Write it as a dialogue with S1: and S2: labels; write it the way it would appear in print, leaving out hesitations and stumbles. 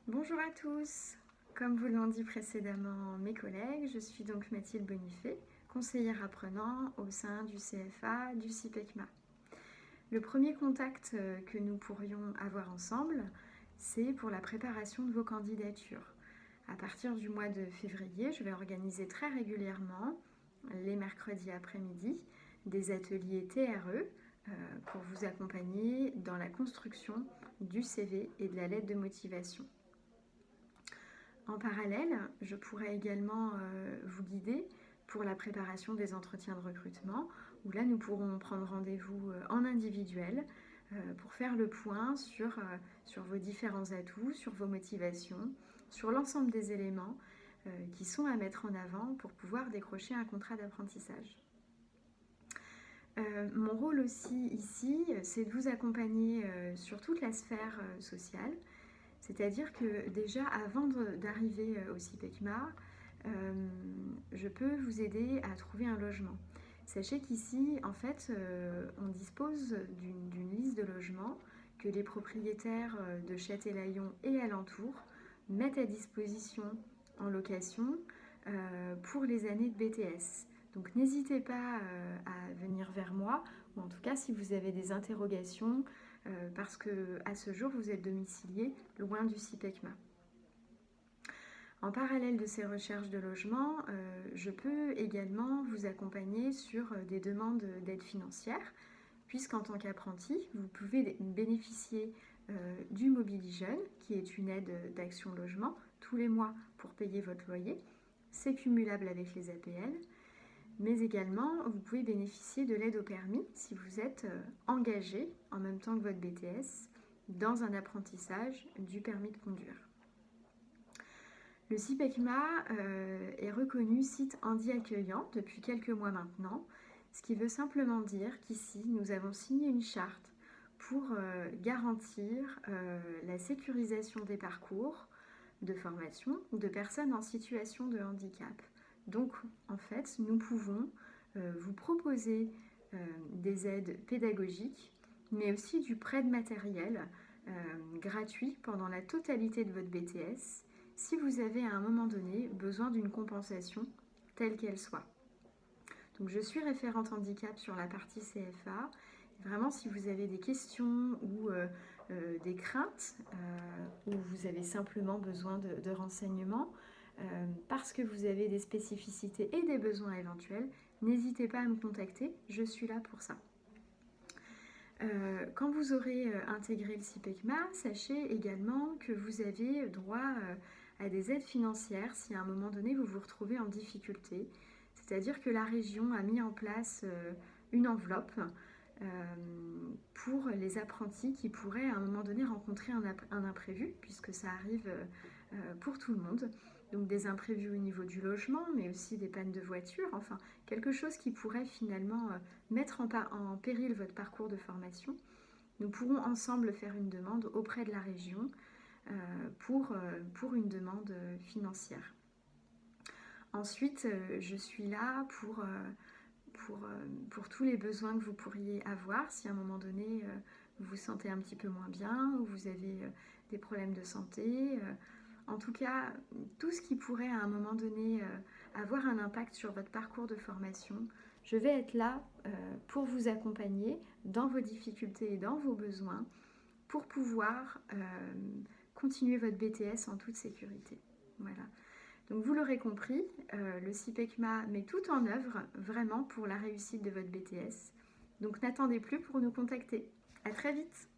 S1: Bonjour à tous. Comme vous l'ont dit précédemment mes collègues, je suis donc Mathilde Bonifay, conseillère apprenant au sein du CFA du CIPECMA. Le premier contact que nous pourrions avoir ensemble, c'est pour la préparation de vos candidatures. À partir du mois de février, je vais organiser très régulièrement, les mercredis après-midi, des ateliers TRE pour vous accompagner dans la construction du CV et de la lettre de motivation. En parallèle, je pourrais également vous guider pour la préparation des entretiens de recrutement, où là nous pourrons prendre rendez-vous en individuel pour faire le point sur vos différents atouts, sur vos motivations, sur l'ensemble des éléments qui sont à mettre en avant pour pouvoir décrocher un contrat d'apprentissage. Mon rôle aussi ici, c'est de vous accompagner sur toute la sphère sociale. C'est-à-dire que déjà, avant d'arriver au CIPECMA, je peux vous aider à trouver un logement. Sachez qu'ici, en fait, on dispose d'une liste de logements que les propriétaires de Châtelaillon et alentours mettent à disposition en location pour les années de BTS. Donc n'hésitez pas à venir vers moi, ou en tout cas si vous avez des interrogations, parce qu'à ce jour vous êtes domicilié loin du CIPECMA. En parallèle de ces recherches de logement, je peux également vous accompagner sur des demandes d'aide financière, puisqu'en tant qu'apprenti, vous pouvez bénéficier du Mobili Jeune, qui est une aide d'Action Logement, tous les mois pour payer votre loyer. C'est cumulable avec les APL. Mais également, vous pouvez bénéficier de l'aide au permis si vous êtes engagé en même temps que votre BTS dans un apprentissage du permis de conduire. Le CIPECMA est reconnu site handi accueillant depuis quelques mois maintenant, ce qui veut simplement dire qu'ici, nous avons signé une charte pour garantir la sécurisation des parcours de formation de personnes en situation de handicap. Donc, en fait, nous pouvons vous proposer des aides pédagogiques, mais aussi du prêt de matériel gratuit pendant la totalité de votre BTS, si vous avez à un moment donné besoin d'une compensation telle qu'elle soit. Donc, je suis référente handicap sur la partie CFA. Vraiment, si vous avez des questions ou des craintes, ou vous avez simplement besoin de renseignements, parce que vous avez des spécificités et des besoins éventuels, n'hésitez pas à me contacter, je suis là pour ça. Quand vous aurez intégré le CIPECMA, sachez également que vous avez droit à des aides financières si à un moment donné vous vous retrouvez en difficulté. C'est-à-dire que la région a mis en place une enveloppe pour les apprentis qui pourraient à un moment donné rencontrer un imprévu, puisque ça arrive pour tout le monde. Donc des imprévus au niveau du logement, mais aussi des pannes de voiture, enfin quelque chose qui pourrait finalement mettre en péril votre parcours de formation. Nous pourrons ensemble faire une demande auprès de la région pour une demande financière. Ensuite, je suis là pour tous les besoins que vous pourriez avoir, si à un moment donné vous vous sentez un petit peu moins bien ou vous avez des problèmes de santé. En tout cas, tout ce qui pourrait à un moment donné avoir un impact sur votre parcours de formation, je vais être là pour vous accompagner dans vos difficultés et dans vos besoins pour pouvoir continuer votre BTS en toute sécurité. Voilà. Donc vous l'aurez compris, le CIPECMA met tout en œuvre vraiment pour la réussite de votre BTS. Donc n'attendez plus pour nous contacter. À très vite!